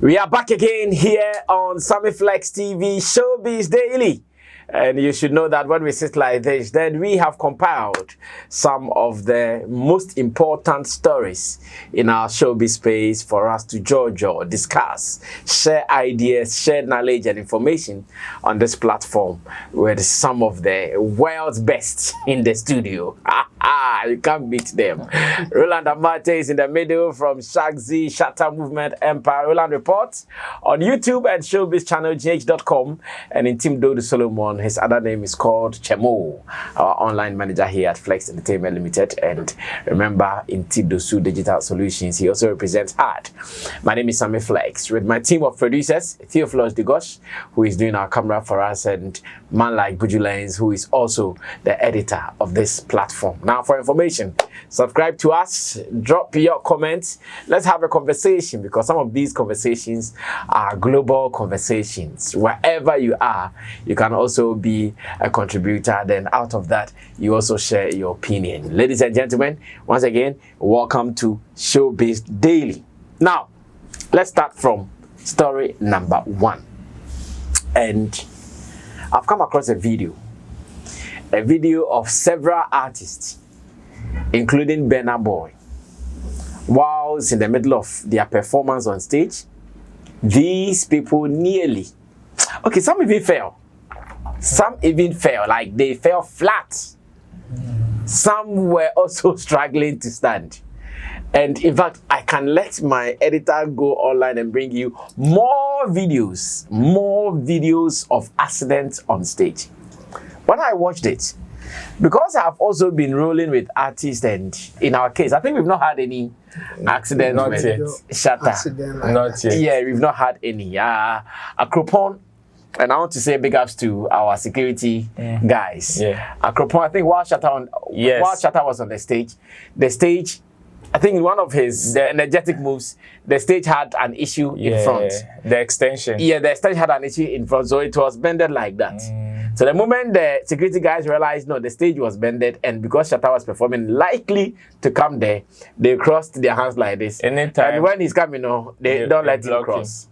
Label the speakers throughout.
Speaker 1: We are back again here on Sammy Flex TV Showbiz Daily. And you should know that when we sit like this, then we have compiled some of the most important stories in our showbiz space for us to judge or discuss, share ideas, share knowledge and information on this platform with some of the world's best in the studio. You can't beat them. Roland Amate is in the middle from Shatta Movement Empire. Roland reports on YouTube and Showbiz channel gh.com, and in Team Dodo Solomon, his other name is called Chemo, our online manager here at Flex Entertainment Limited. And remember, in Team Dosu Digital Solutions, he also represents Hard. My name is Sammy Flex with my team of producers, Theophilus Degosh, who is doing our camera for us, and man like Bujulens, who is also the editor of this platform. Now, for information, subscribe to us, drop your comments, let's have a conversation, because some of these conversations are global conversations. Wherever you are, you can also be a contributor. Then out of that, you also share your opinion. Ladies and gentlemen, once again, welcome to Showbiz Daily. Now, let's start from story number 1. And I've come across a video of several artists, including Burna Boy. Whilst in the middle of their performance on stage, these people nearly, some even fell. Some even fell, like they fell flat. Some were also struggling to stand. And in fact, I can let my editor go online and bring you more videos of accidents on stage. When I watched it, because I've also been rolling with artists, and in our case, I think we've not had any accidents with Shatta.
Speaker 2: Not yet.
Speaker 1: Yeah, we've not had any. Akropon, and I want to say big ups to our security guys.
Speaker 2: Yeah.
Speaker 1: Akropon, I think while Shatta was on the stage, I think in one of his energetic moves, the stage had an issue in front.
Speaker 2: The extension.
Speaker 1: Yeah, the extension had an issue in front, so it was bended like that. So the moment the security guys realized, no, the stage was bended, and because Shatta was performing, likely to come there, they crossed their hands like this.
Speaker 2: Anytime.
Speaker 1: And when he's coming, they don't let him cross.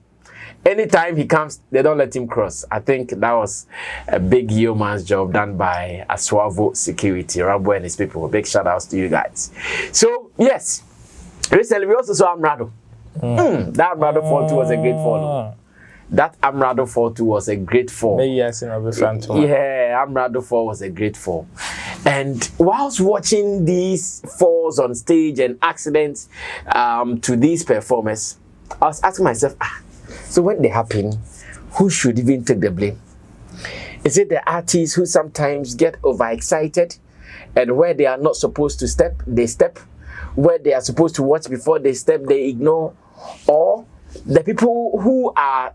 Speaker 1: Anytime he comes, they don't let him cross. I think that was a big yeoman's job done by Aswavo Security, Rambo and his people. Big shout outs to you guys. So, yes, recently we also saw Amrado. That Amrado 4-2 was a great fall. That Amrado 4-2 was a great fall.
Speaker 2: Yeah,
Speaker 1: Amrado 4 was a great fall. And whilst watching these falls on stage and accidents to these performers, I was asking myself, so when they happen, who should even take the blame? Is it the artists who sometimes get overexcited, and where they are not supposed to step, they step? Where they are supposed to watch before they step, they ignore? Or the people who are,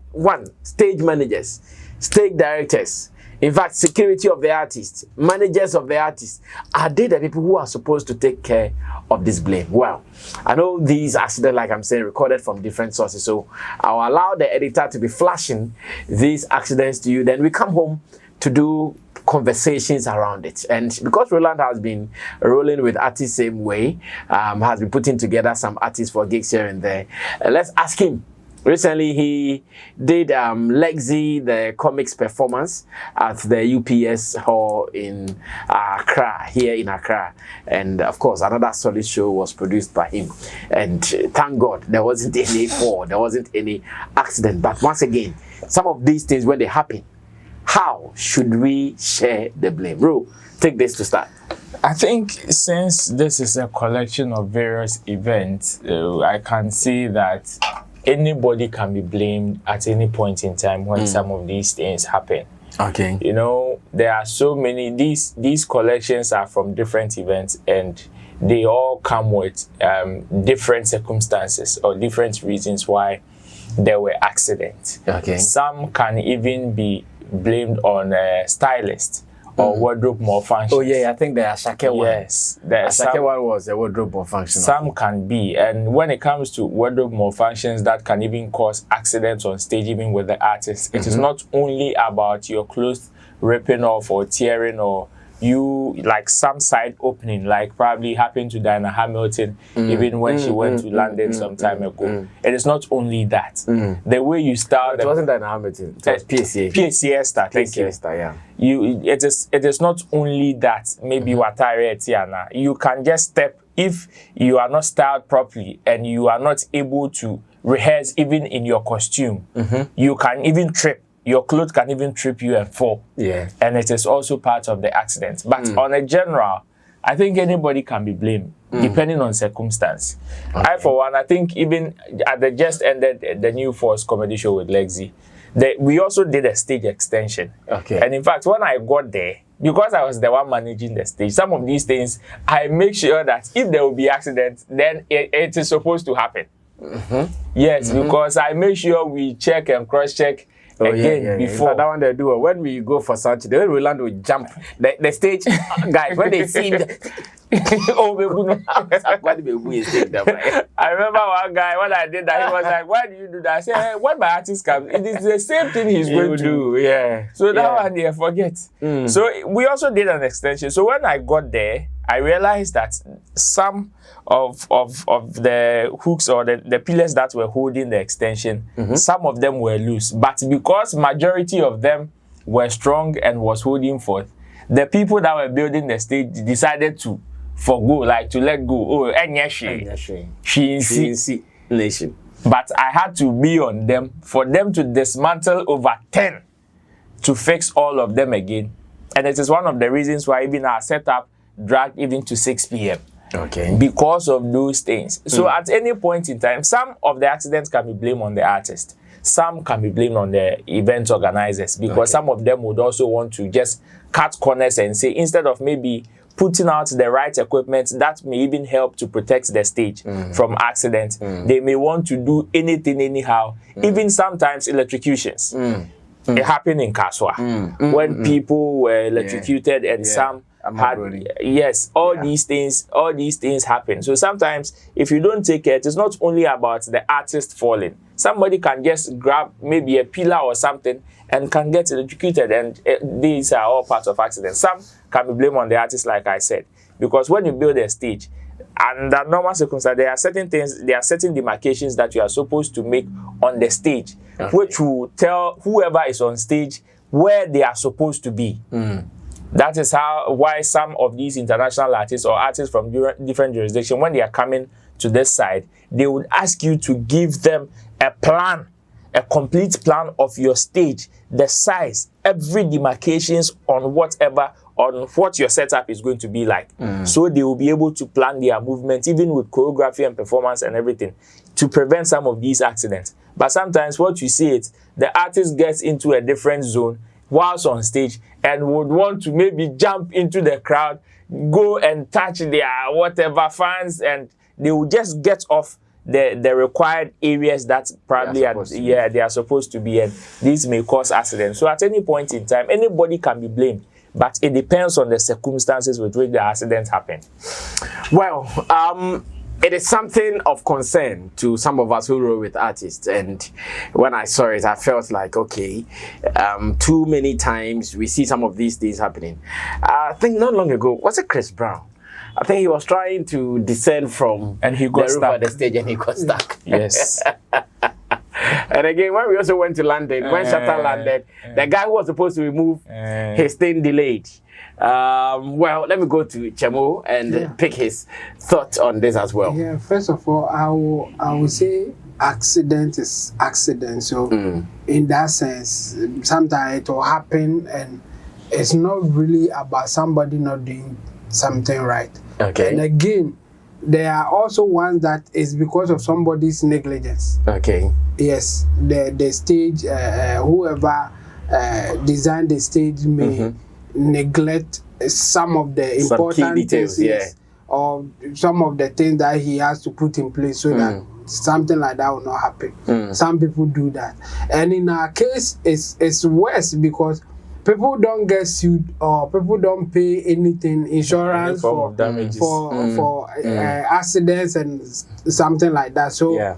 Speaker 1: stage managers, stage directors, in fact, security of the artists, managers of the artists, are they the people who are supposed to take care of this blame? Well, I know these accidents, like I'm saying, recorded from different sources, so I'll allow the editor to be flashing these accidents to you. Then we come home to do conversations around it. And because Roland has been rolling with artists same way, has been putting together some artists for gigs here and there, let's ask him. Recently, he did Lexi, the comics performance at the UPS Hall in Accra, here in Accra. And of course, another solid show was produced by him. And thank God, there wasn't any fall, there wasn't any accident. But once again, some of these things, when they happen, how should we share the blame? Bro, take this to start.
Speaker 2: I think since this is a collection of various events, I can see that anybody can be blamed at any point in time when some of these things happen.
Speaker 1: Okay.
Speaker 2: There are so many, these collections are from different events, and they all come with different circumstances or different reasons why there were accidents.
Speaker 1: Okay.
Speaker 2: Some can even be blamed on stylists or wardrobe malfunctions.
Speaker 1: Oh yeah, I think the Ashake one.
Speaker 2: Yes,
Speaker 1: the Ashake one was a wardrobe malfunction.
Speaker 2: Some can be, and when it comes to wardrobe malfunctions, that can even cause accidents on stage, even with the artist. It is not only about your clothes ripping off or tearing or you like some side opening, like probably happened to Diana Hamilton, even when she went to London some time ago. It is not only that. The way you start,
Speaker 1: it wasn't Diana Hamilton. It was PSA.
Speaker 2: PSA Star. Thank you.
Speaker 1: Star, yeah.
Speaker 2: It is not only that. Maybe Watari Tiana. You can just step if you are not styled properly and you are not able to rehearse even in your costume. You can even trip. Your clothes can even trip you and fall.
Speaker 1: Yeah.
Speaker 2: And it is also part of the accident. But on a general, I think anybody can be blamed, depending on circumstance. I, for one, I think even at the just ended the New Force comedy show with Lexi, we also did a stage extension.
Speaker 1: Okay.
Speaker 2: And in fact, when I got there, because I was the one managing the stage, some of these things, I make sure that if there will be accidents, then it is supposed to happen. Yes, because I make sure we check and cross-check before.
Speaker 1: That one they do. When we go for such, the way we land, we jump. The stage guys, when they see
Speaker 2: I remember one guy, when I did that, he was like, why do you do that? I said, hey, when my artist comes, it is the same thing he's going to do.
Speaker 1: Yeah.
Speaker 2: So that one, they forget. So we also did an extension. So when I got there, I realized that some of the hooks or the pillars that were holding the extension, some of them were loose. But because majority of them were strong and was holding forth, the people that were building the stage decided to forgo, like to let go. Oh, she
Speaker 1: nation.
Speaker 2: But I had to be on them for them to dismantle over 10 to fix all of them again. And it is one of the reasons why even our setup dragged even to 6 p.m.
Speaker 1: Okay.
Speaker 2: Because of those things. So at any point in time, some of the accidents can be blamed on the artist. Some can be blamed on the event organizers, because some of them would also want to just cut corners and say, instead of maybe putting out the right equipment that may even help to protect the stage from accidents, they may want to do anything anyhow, even sometimes electrocutions. It happened in Kaswa when people were electrocuted and some had, all these things happen. So sometimes if you don't take care, it is not only about the artist falling. Somebody can just grab maybe a pillar or something and can get electrocuted, and these are all parts of accidents. Some can be blamed on the artist, like I said, because when you build a stage, under normal circumstances, there are certain things, there are certain demarcations that you are supposed to make on the stage, which will tell whoever is on stage where they are supposed to be. That is why some of these international artists or artists from different jurisdictions, when they are coming to this side, they would ask you to give them a plan, a complete plan of your stage, the size, every demarcations on what your setup is going to be like. So they will be able to plan their movements, even with choreography and performance and everything, to prevent some of these accidents. But sometimes what you see is the artist gets into a different zone whilst on stage and would want to maybe jump into the crowd, go and touch their whatever fans, and they will just get off the required areas that probably they are supposed to be, and these may cause accidents. So at any point in time, anybody can be blamed, but it depends on the circumstances with which the accident happened.
Speaker 1: Well, it is something of concern to some of us who roll with artists, and when I saw it, I felt like, okay, too many times we see some of these things happening. I think not long ago, was it Chris Brown? I think he was trying to descend from
Speaker 2: and he got stuck.
Speaker 1: The stage and he got stuck.
Speaker 2: Yes.
Speaker 1: And again, when we also went to London, when Shatta landed, the guy who was supposed to remove his thing delayed. Well, let me go to Chemo and pick his thoughts on this as well.
Speaker 3: Yeah, first of all, I will say accident is accident. So in that sense, sometimes it will happen and it's not really about somebody not doing something right.
Speaker 1: Okay.
Speaker 3: And again, there are also ones that is because of somebody's negligence.
Speaker 1: Okay.
Speaker 3: Yes, the stage, whoever designed the stage may neglect some of the important
Speaker 1: details,
Speaker 3: things, or some of the things that he has to put in place so that something like that will not happen. Some people do that, and in our case, it's worse because people don't get sued or people don't pay anything, insurance for accidents and something like that. So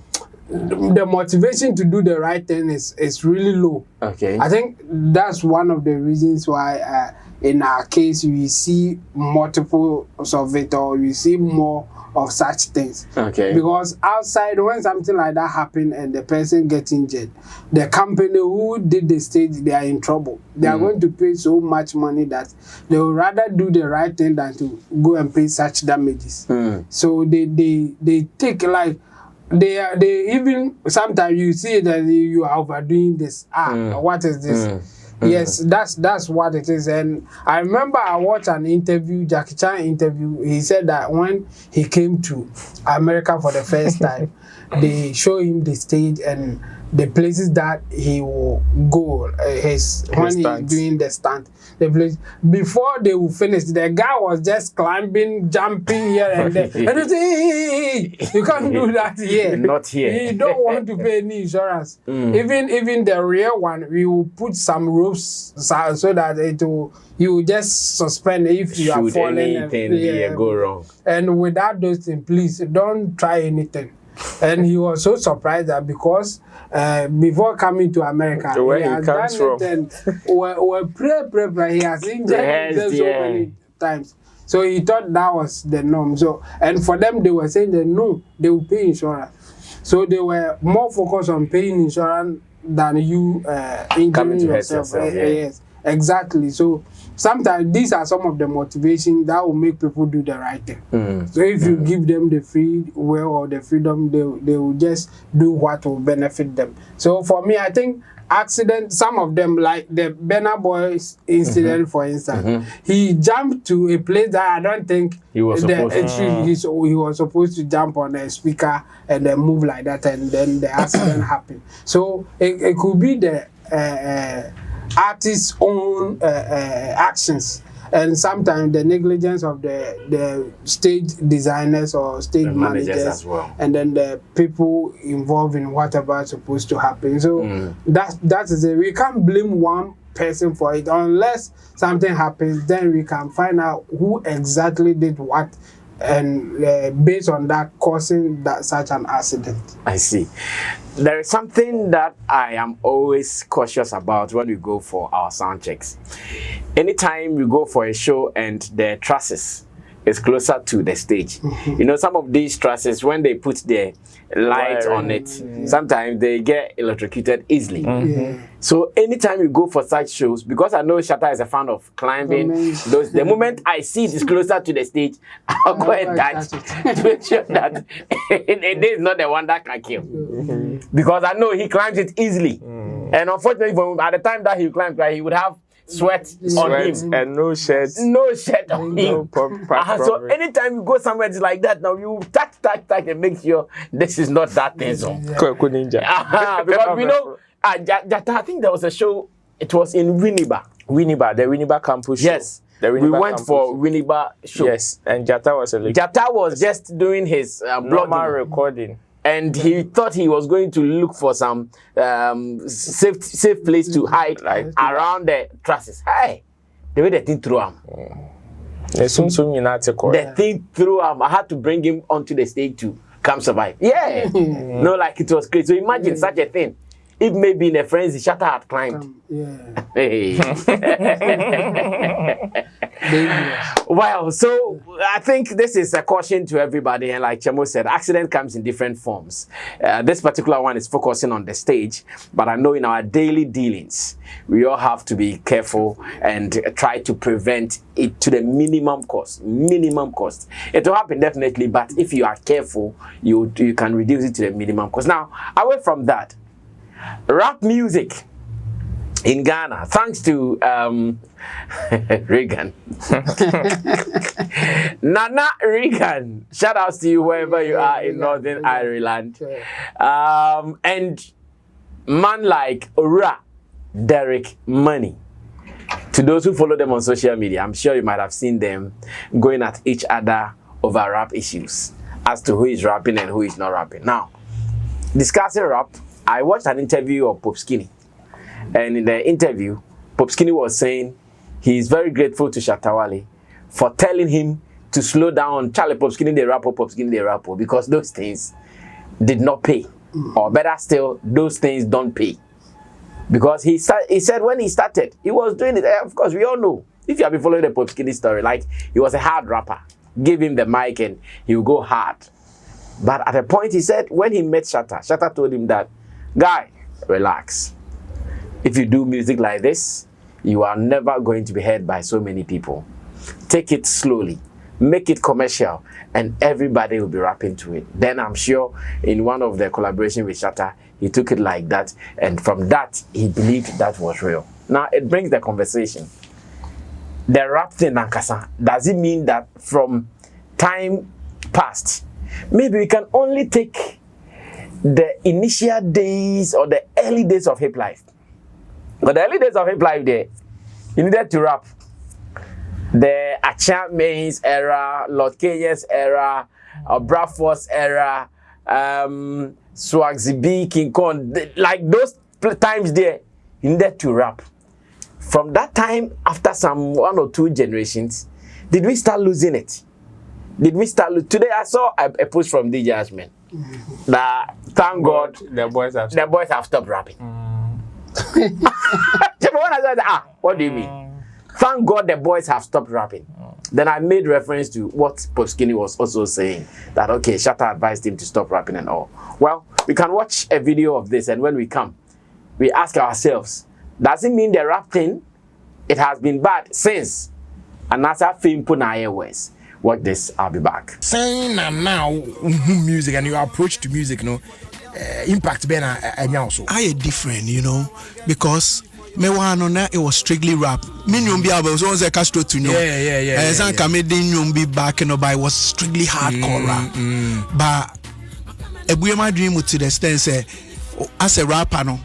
Speaker 3: the motivation to do the right thing is really low.
Speaker 1: Okay.
Speaker 3: I think that's one of the reasons why in our case, we see multiple of it, or we see more of such things.
Speaker 1: Okay.
Speaker 3: Because outside, when something like that happen and the person gets injured, the company who did the stage, they are in trouble. They are going to pay so much money that they would rather do the right thing than to go and pay such damages. So they take like they even sometimes you see that you are overdoing this. What is this? Yes, that's what it is. And I remember I watched an interview, Jackie Chan interview. He said that when he came to America for the first time, they show him the stage and the places that he will go. When he's doing the stunt, the place before they will finish, the guy was just climbing, jumping here and there. And they say, hey, you can't do that here.
Speaker 1: Not here.
Speaker 3: You don't want to pay any insurance. Even the real one, we will put some ropes so that you will just suspend if you are falling.
Speaker 1: Anything go wrong.
Speaker 3: And without those things, please don't try anything. And he was so surprised that because before coming to America,
Speaker 2: he
Speaker 3: has
Speaker 2: comes
Speaker 3: done
Speaker 2: from.
Speaker 3: it and pray. He has injured himself so many times. So he thought that was the norm. So, and for them, they were saying that no, they will pay insurance. So they were more focused on paying insurance than you injuring yourself. Yes, exactly. So sometimes these are some of the motivations that will make people do the right thing. So if you give them the free will or the freedom, they will just do what will benefit them. So for me, I think accident, some of them, like the Burna Boy's incident, for instance, he jumped to a place that I don't think
Speaker 1: he was
Speaker 3: he was supposed to jump on a speaker and then move like that, and then the accident happened. So it could be the artist's own actions, and sometimes the negligence of the stage designers or stage managers
Speaker 1: as well,
Speaker 3: and then the people involved in whatever is supposed to happen. So that is it. We can't blame one person for it unless something happens. Then we can find out who exactly did what, and based on that causing that such an accident.
Speaker 1: I see. There is something that I am always cautious about when we go for our sound checks. Anytime we go for a show and the trusses is closer to the stage, you know, some of these trusses, when they put the light on it, sometimes they get electrocuted easily. So anytime you go for such shows, because I know Shatta is a fan of climbing, the moment I see it is closer to the stage, I'll go and touch to make sure that it is not the one that can kill. Because I know he climbs it easily. And unfortunately, at the time that he climbed, he would have sweat on him
Speaker 2: and no shirt
Speaker 1: on him. So anytime you go somewhere it's like that, now you touch and make sure this is not that thing. Because we know Jatta, I think there was a show, it was in Winneba, the
Speaker 2: Winneba campus show.
Speaker 1: Yes, we went
Speaker 2: campus.
Speaker 1: for Winneba show.
Speaker 2: Yes, and Jatta
Speaker 1: was just doing his
Speaker 2: normal recording.
Speaker 1: And he thought he was going to look for some safe place to hide around the trusses. Hey, the way the thing threw him. The thing threw him. I had to bring him onto the stage to come survive. Yeah. No, like it was crazy. So imagine such a thing. If maybe in a frenzy, Shatta had climbed. Hey. Wow, so I think this is a caution to everybody, and like Chemo said, accident comes in different forms. This particular one is focusing on the stage, but I know in our daily dealings, we all have to be careful and try to prevent it to the minimum cost. It will happen definitely, but if you are careful, you can reduce it to the minimum cost. Now, away from that, rap music in Ghana, thanks to Reagan. Nana Reagan, shout outs to you wherever you are in Northern Ireland. And man like Ora, Derek Money. To those who follow them on social media, I'm sure you might have seen them going at each other over rap issues as to who is rapping and who is not rapping. Now, discussing rap, I watched an interview of Pop Skinny, and in the interview, Pop Skinny was saying he is very grateful to Shatta Wale for telling him to slow down. Charlie, Pop Skinny the rapper, Pop Skinny the rapper, because those things did not pay, or better still, those things don't pay. Because he said when he started, he was doing it. Of course, we all know if you have been following the Pop Skinny story, like he was a hard rapper. Give him the mic and he will go hard. But at a point he said when he met Shatta, Shatta told him that, guy, relax. If you do music like this, you are never going to be heard by so many people. Take it slowly, make it commercial, and everybody will be rapping to it. Then I'm sure in one of the collaboration with Shatta, he took it like that, and from that, he believed that was real. Now, it brings the conversation. The rap thing, Nankasa, does it mean that from time past, maybe we can only take the initial days or the early days of hip life? But the early days of hip life there, you needed to rap. The Acham Mains era, Lord Kenya's era, Bradford's era, Swagsy B, King Kong, like those times there, you needed to rap. From that time, after some 1 or 2 generations, did we start losing it? Did we start today? I saw a post from DJ Ashman that thank God
Speaker 2: the boys
Speaker 1: have stopped rapping. What do you mean? Thank God the boys have stopped rapping. Then I made reference to what Pop Skinny was also saying, that okay, Shatta advised him to stop rapping and all. Well, we can watch a video of this, and when we come, we ask ourselves, does it mean the rap thing, it has been bad since another film put our words? Watch this, I'll be back.
Speaker 4: Saying now music and your approach to music, you know, impact Ben and also. I different, you know, because me wanna it was strictly rap. Me nyum bi was always a Castro to know. Yeah. Some comedy nyum bi back and by was strictly hardcore rap. But ebuye my dream to the extent say as a rapper no.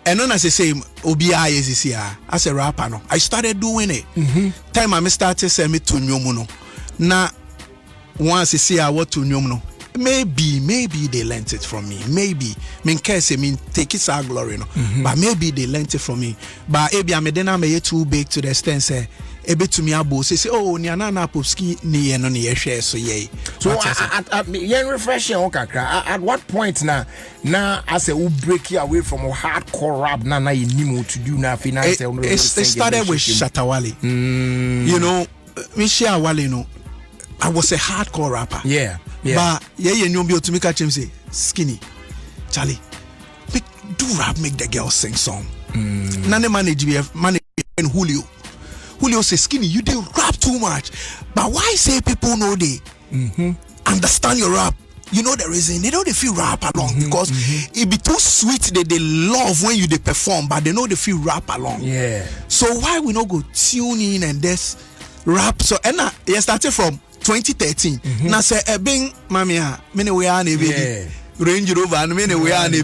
Speaker 4: And then as I say, OBI is here as a rapper no. I started doing it. Time I started say me to nyum no. Na once I see what to nyum no. Maybe they learnt it from me. Maybe case take it our glory no. But maybe they learnt it from me. But ebi amedena me too big to the extent say ebe to me abo say oh ni anana popski ni eno ni share so ye. So at yen refreshing on kakra. At what point now as a break you away from a hardcore rap na you need to do na finance. It started with Shatta Wale. You know, me share Wale no. I was a hardcore rapper. Yeah. But you know me to make him say Skinny, Charlie, do rap, make the girls sing song. None manage and Julio say Skinny, you do rap too much. But why say people know they understand your rap? You know the reason they know they feel rap along because it be too sweet that they love when you they perform, but they know they feel rap along. Yeah. So why we not go tune in and this rap? So and you started from 2013. Na say ebing mamia many we are na Range Rover and many we are na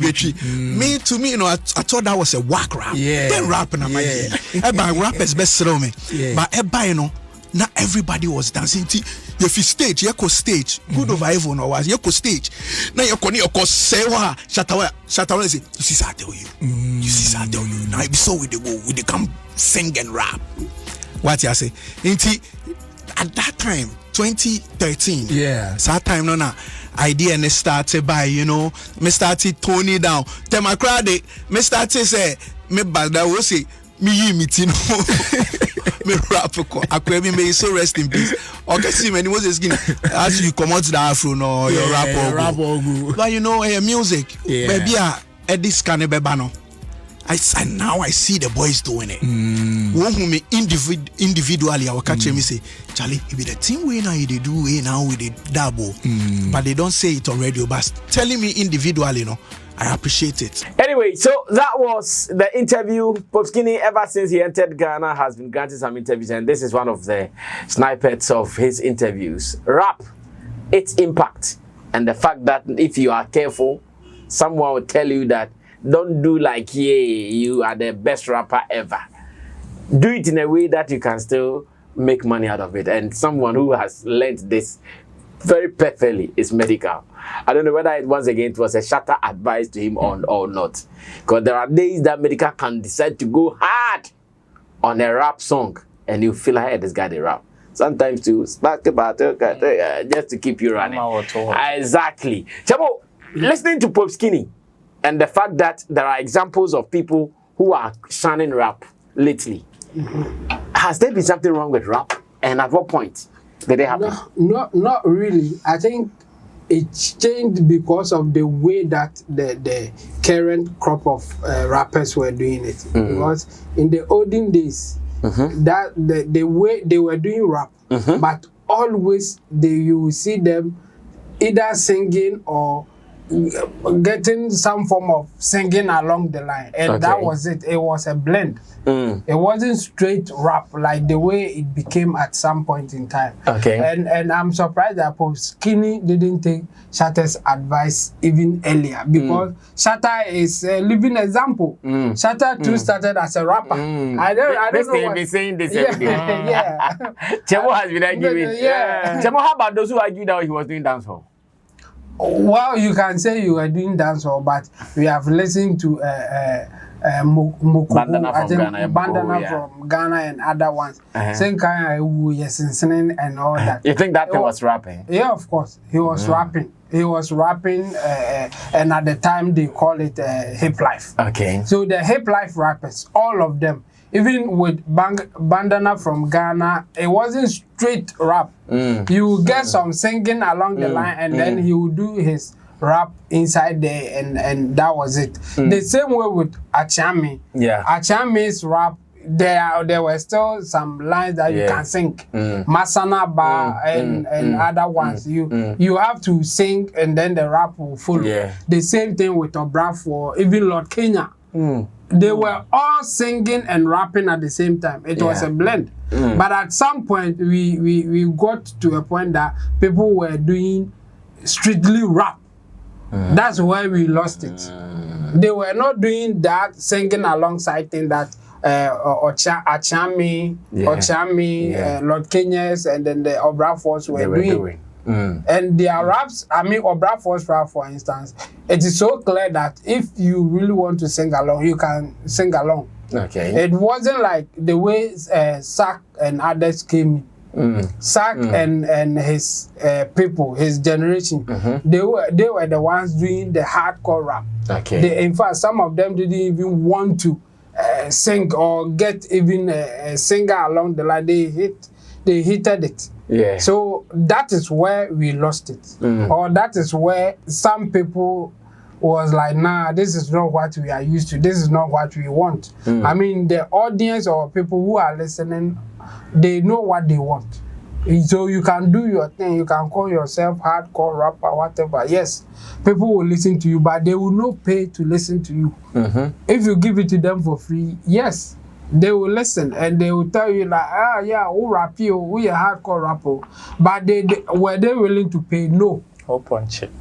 Speaker 4: me to me you know I thought that was a whack rap. Then rap na my eba rappers best sell me. But eba you know not everybody was dancing. If you stage, you stage. Good over even or was you stage. Now you say wa Shatta say you see I tell you. You see I tell you. Now I be so with the come sing and rap. What you say? At that time 2013. So that time no idea and started by you know me started Tony down. Tell my crowd me started say me bada will say me no me rap ko akwebi me so rest in peace. Okay see when he was skin as you come out the afro no your rap ogu. But you know music baby this can be no. Now I see the boys doing it. One who me individually, I will catch me say, Charlie, it be the thing we now they do now with the double, but they don't say it on radio. But telling me individually, you know, I appreciate it.
Speaker 1: Anyway, so that was the interview. Pop Skinny, ever since he entered Ghana, has been granted some interviews, and this is one of the snippets of his interviews. Rap, its impact, and the fact that if you are careful, someone will tell you that. Don't do like, you are the best rapper ever. Do it in a way that you can still make money out of it. And someone who has learned this very perfectly is Medical. I don't know whether it was a Shatta advice to him or not. Because there are days that Medical can decide to go hard on a rap song and you feel like, hey, this guy they rap. Sometimes to spark about just to keep you running. Exactly. Chamo, listening to Pop Skinny. And the fact that there are examples of people who are shining rap lately. Has there been something wrong with rap? And at what point did it happen?
Speaker 3: No, not really. I think it changed because of the way that the current crop of rappers were doing it. Because in the olden days, that the way they were doing rap, but always you will see them either singing or getting some form of singing along the line, and that was it. It was a blend. It wasn't straight rap like the way it became at some point in time. And I'm surprised that Skinny didn't take Shatta's advice even earlier, because Shatta is a living example. Shatta too started as a rapper. I don't know what.
Speaker 1: Be saying this every day.
Speaker 3: Yeah.
Speaker 1: Chemo has been arguing.
Speaker 3: Yeah.
Speaker 1: Chemo, how about those who argued that he was doing dancehall?
Speaker 3: Well, you can say you were doing dancehall, but we have listened to Mokubu, Bandana from Ghana and other ones. Same kind of and all that.
Speaker 1: You think that thing was rapping?
Speaker 3: Yeah, of course. He was rapping. He was rapping, and at the time they call it hip life. So the hip life rappers, all of them, even with Bandana from Ghana, it wasn't straight rap. You get some singing along the line, and then he would do his rap inside there, and that was it. The same way with Achami. Achami's rap, there were still some lines that you can sing. Masana Ba and other ones. You have to sing, and then the rap will follow. The same thing with Obrafo, even Lord Kenya. They were all singing and rapping at the same time. It was a blend. But at some point, we got to a point that people were doing strictly rap. That's why we lost it. They were not doing that, singing alongside thing that Achami, Lord Kenyas, and then the Obrafos were doing. And their raps, I mean Obrafo's rap, for instance, it is so clear that if you really want to sing along, you can sing along. It wasn't like the way Sack and others came in. Sack and his people, his generation, they were the ones doing the hardcore rap. In fact, some of them didn't even want to sing or get even a singer along the line. They hated it. So that is where we lost it. Or that is where some people was like, nah, this is not what we are used to. This is not what we want. I mean, the audience or people who are listening, they know what they want. So you can do your thing. You can call yourself hardcore rapper, whatever. Yes, people will listen to you, but they will not pay to listen to you. If you give it to them for free, yes, they will listen and they will tell you like, who rap you, we a hardcore rapper. But were they willing to pay? No.
Speaker 2: Punch it.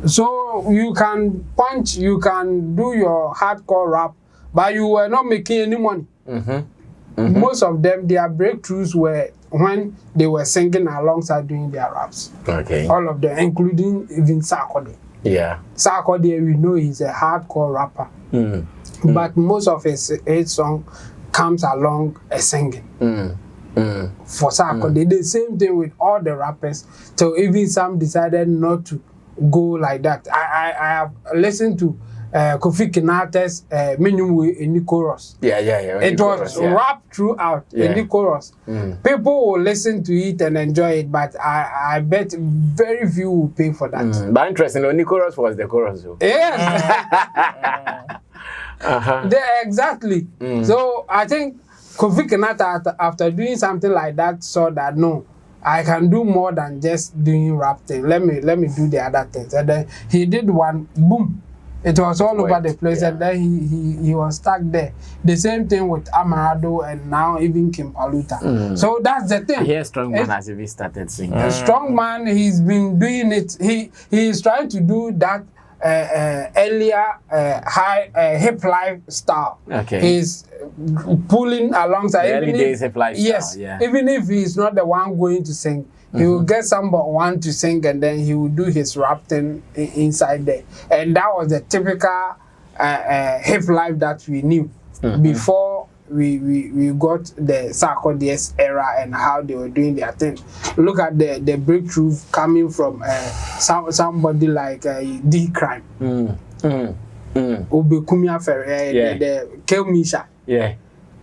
Speaker 3: So you can punch, you can do your hardcore rap, but you were not making any money. Most of them, their breakthroughs were when they were singing alongside doing their raps. All of them, including even Sarkodie. Sarkodie, we know he's a hardcore rapper. But most of his song comes along a singing. For Sarkodie, the same thing with all the rappers. So even some decided not to go like that. I have listened to Kofi Kinata's Menyumwe in the chorus. It was rap throughout in the chorus. People will listen to it and enjoy it, but I bet very few will pay for that.
Speaker 1: But interesting, the chorus was the chorus.
Speaker 3: Yes. Exactly. So I think Kofi Kinata, after doing something like that, saw that no, I can do more than just doing rap thing. Let me do the other things. And then he did one, boom. It was all over the place, and then he was stuck there. The same thing with Amarado and now even Kim Paluta. So that's the thing.
Speaker 1: Here, Strong Man has even started singing.
Speaker 3: Strong Man, he's been doing it. He is trying to do that earlier high hip life style. He's pulling alongside.
Speaker 1: Early days hip life style.
Speaker 3: Even if he's not the one going to sing. He will get someone to sing, and then he will do his rap thing inside there. And that was the typical hip life that we knew before we got the Sarkodie's era and how they were doing their thing. Look at the breakthrough coming from somebody like D Crime. Obekumia Ferre, the Kelmisha.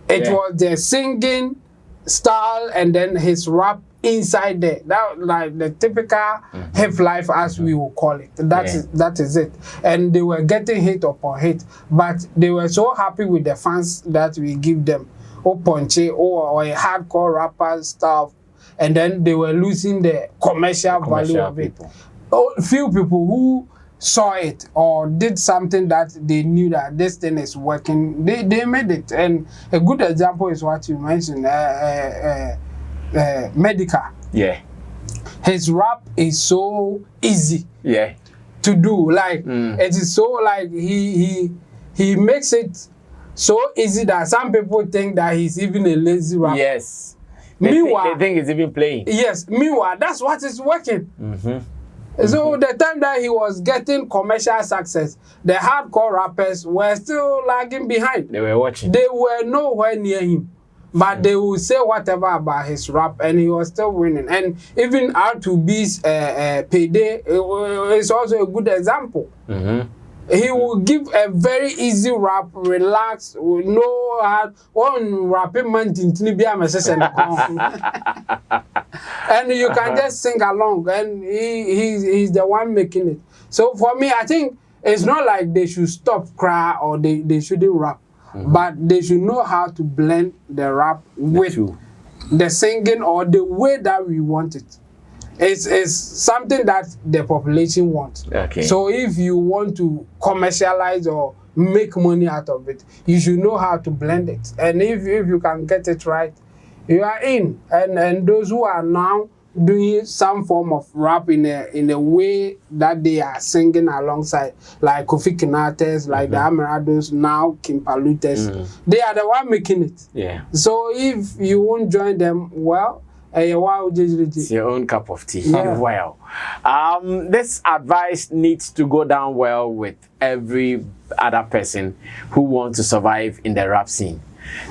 Speaker 3: It was the singing style and then his rap inside there. That like the typical hip life as we will call it. That is it. And they were getting hit upon hit, but they were so happy with the fans that we give them punchy or a hardcore rapper stuff, and then they were losing the commercial value of it. Few people who saw it or did something that they knew that this thing is working, they made it. And a good example is what you mentioned, Medical.
Speaker 1: Yeah.
Speaker 3: His rap is so easy.
Speaker 1: Yeah.
Speaker 3: To do. Like it is so like he makes it so easy that some people think that he's even a lazy rapper.
Speaker 1: Yes.
Speaker 3: Meanwhile,
Speaker 1: they think he's even playing.
Speaker 3: Yes. Meanwhile, that's what is working. So the time that he was getting commercial success, the hardcore rappers were still lagging behind.
Speaker 1: They were watching.
Speaker 3: They were nowhere near him. But they will say whatever about his rap, and he was still winning. And even R2B's Payday is also a good example. He will give a very easy rap, relax, with no hard one rapping man and you can just sing along, and he's the one making it. So for me, I think it's not like they should stop cry or they shouldn't rap. But they should know how to blend the rap with the singing or the way that we want it. It's something that the population wants.
Speaker 1: Okay.
Speaker 3: So if you want to commercialize or make money out of it, you should know how to blend it. And if you can get it right, you are in. And those who are now doing some form of rap in a way that they are singing alongside, like Kofi Kinates, like the Amarados, now Kimpalutes, they are the one making it.
Speaker 1: Yeah.
Speaker 3: So if you won't join them, well,
Speaker 1: it's your own cup of tea.
Speaker 3: Yeah.
Speaker 1: Well, this advice needs to go down well with every other person who wants to survive in the rap scene.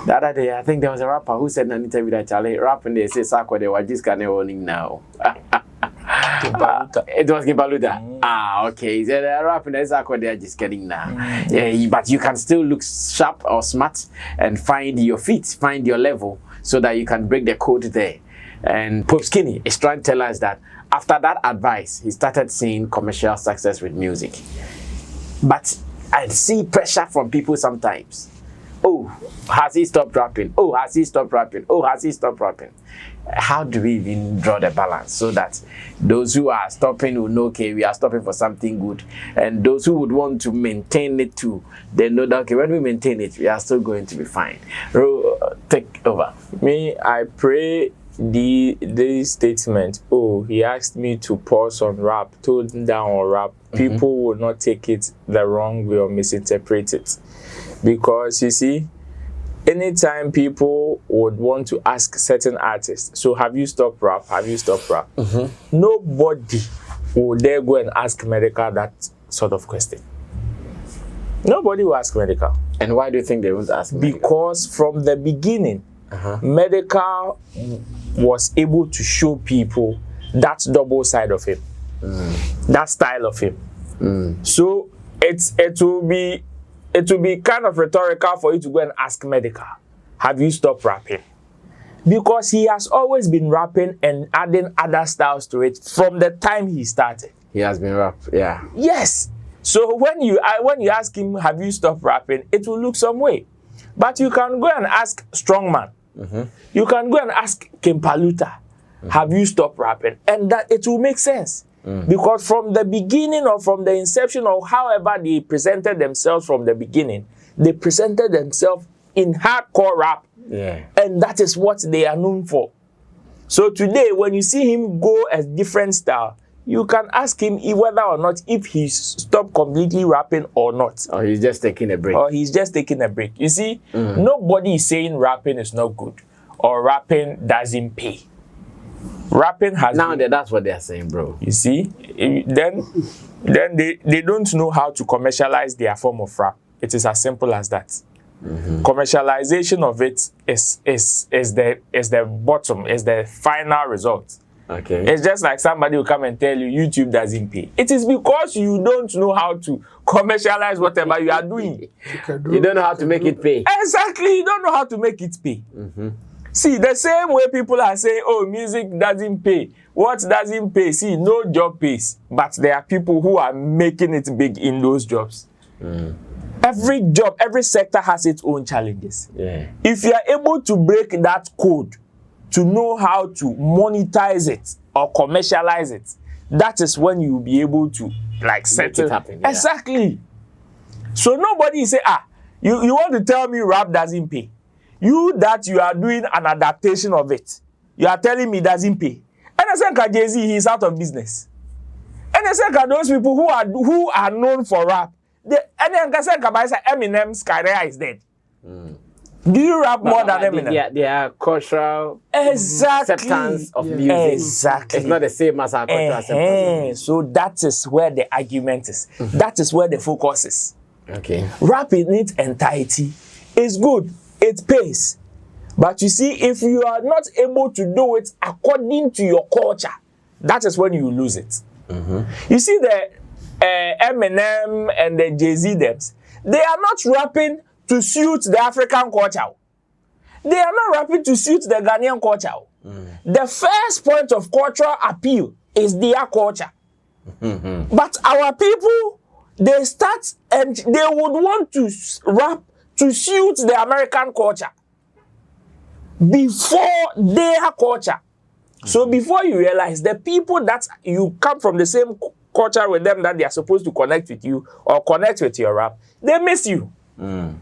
Speaker 1: The other day, I think there was a rapper who said in an interview that Charlie rapping, they say Sakwa, they were just kind of owning now. It was Kibaluta. Okay. He said rapping, they Sakwa, they are just getting now. Yeah, but you can still look sharp or smart and find your feet, find your level, so that you can break the code there. And Pope Skinny is trying to tell us that after that advice, he started seeing commercial success with music. But I see pressure from people sometimes. Oh, has he stopped rapping? Oh, has he stopped rapping? Oh, has he stopped rapping? How do we even draw the balance so that those who are stopping will know, okay, we are stopping for something good, and those who would want to maintain it too, they know that, okay, when we maintain it, we are still going to be fine. Take over.
Speaker 2: Me, I pray this statement, oh, he asked me to pause on rap, tone down on rap, people will not take it the wrong way or misinterpret it. Because you see, anytime people would want to ask certain artists, so have you stopped rap? Have you stopped rap? Nobody will dare go and ask Medical that sort of question. Nobody will ask Medical.
Speaker 1: And why do you think they won't ask Medical?
Speaker 2: Because from the beginning, Medical was able to show people that double side of him, that style of him. So it will be kind of rhetorical for you to go and ask Medical, have you stopped rapping? Because he has always been rapping and adding other styles to it from the time he started.
Speaker 1: He has been rap, yeah.
Speaker 2: Yes. So when you ask him, have you stopped rapping, it will look some way. But you can go and ask Strongman. You can go and ask Kimpaluta, have you stopped rapping? And that it will make sense. Because from the beginning or from the inception or however they presented themselves from the beginning, they presented themselves in hardcore rap.
Speaker 1: Yeah.
Speaker 2: And that is what they are known for. So today, when you see him go a different style, you can ask him whether or not if he's stopped completely rapping or not.
Speaker 1: Or he's just taking a break.
Speaker 2: You see, nobody is saying rapping is not good or rapping doesn't pay. Rapping has
Speaker 1: that's what they're saying, bro.
Speaker 2: You see, then they don't know how to commercialize their form of rap. It is as simple as that. Commercialization of it is the bottom, is the final result.
Speaker 1: Okay.
Speaker 2: It's just like somebody will come and tell you YouTube doesn't pay. It is because you don't know how to commercialize whatever you are doing.
Speaker 1: You don't know how to make it pay.
Speaker 2: Exactly, you don't know how to make it pay. See, the same way people are saying, oh, music doesn't pay. What doesn't pay? See, no job pays. But there are people who are making it big in those jobs. Every job, every sector has its own challenges.
Speaker 1: Yeah.
Speaker 2: If you are able to break that code to know how to monetize it or commercialize it, that is when you will be able to like settle
Speaker 1: it happen. Yeah.
Speaker 2: Exactly. So nobody say, you want to tell me rap doesn't pay. You that you are doing an adaptation of it, you are telling me it doesn't pay. And I said, Jay-Z, he's out of business. And I said, those people who are known for rap, and then I said, Eminem's career is dead. Do you rap more than Eminem?
Speaker 1: They are cultural
Speaker 2: Exactly.
Speaker 1: acceptance of music.
Speaker 2: Exactly.
Speaker 1: It's not the same as our cultural acceptance.
Speaker 2: So that is where the argument is. That is where the focus is.
Speaker 1: Okay.
Speaker 2: Rap in its entirety is good. It pays. But you see, if you are not able to do it according to your culture, that is when you lose it. You see, the Eminem and the Jay-Z dems, they are not rapping to suit the African culture. They are not rapping to suit the Ghanaian culture. The first point of cultural appeal is their culture. But our people, they start and they would want to rap to suit the American culture before their culture. So before you realize, the people that you come from the same culture with them that they are supposed to connect with you or connect with your rap, they miss you. Then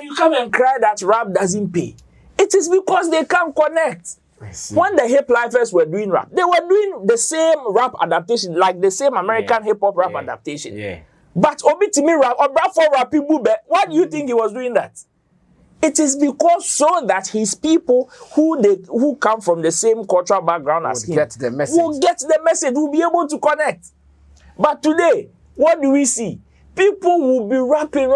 Speaker 2: you come and cry that rap doesn't pay. It is because they can't connect. When the hip lifers were doing rap, they were doing the same rap adaptation, like the same American hip hop rap adaptation. But Obi Timi rap or Bradford rap people, why do you think he was doing that? It is because so that his people who come from the same cultural background as him
Speaker 1: get the message.
Speaker 2: will get the message, will be able to connect. But today, what do we see? People will be rapping.